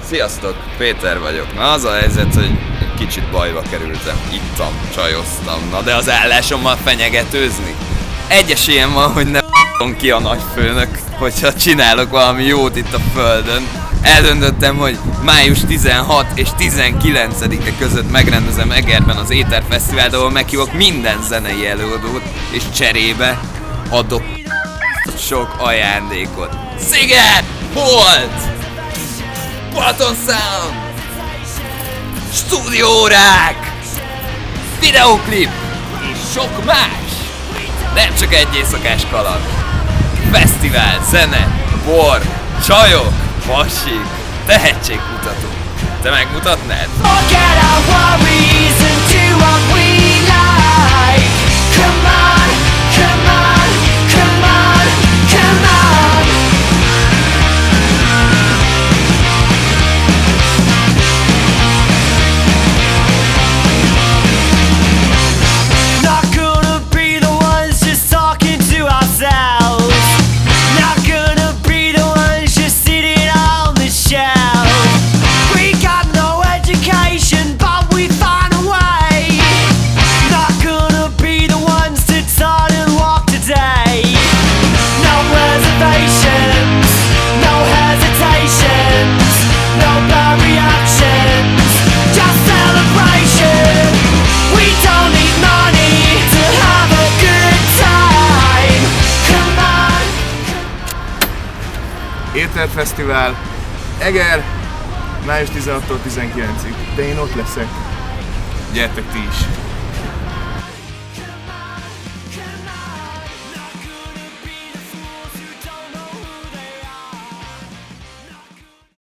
Sziasztok, Péter vagyok. Na az a helyzet, hogy egy kicsit bajba kerültem. Ittam, csajoztam. Na de az állásommal fenyegetőzni? Egy esélyem van, hogy ne ki a nagyfőnök, hogyha csinálok valami jót itt a földön. Eldöntöttem, hogy május 16 és 19-e között megrendezem Egerben az Éter Fesztivált, ahol meghívok minden zenei előadót, és cserébe adok sok ajándékot. Sziget! Holt! Balaton Sound! Stúdiórák! Videóklip! És sok más! Nem csak egy éjszakás kaland! Fesztivál, zene, bor, csajok, pasik, tehetségkutató. Te megmutatnád? Forget our worries and do what we like. Come on, come on, come on, come on. Not gonna be the ones just talking to ourselves. Not gonna be the ones just sitting on the shelf. We got no education, but we find a way. Not gonna be the ones to turn and walk today. No reservations, no hesitations, no bad reactions, just celebration. We don't need money to have a good time. Come on. Éter Fesztivál, Eger, május 16-tól 19-ig. De én ott leszek. Gyertek ti is!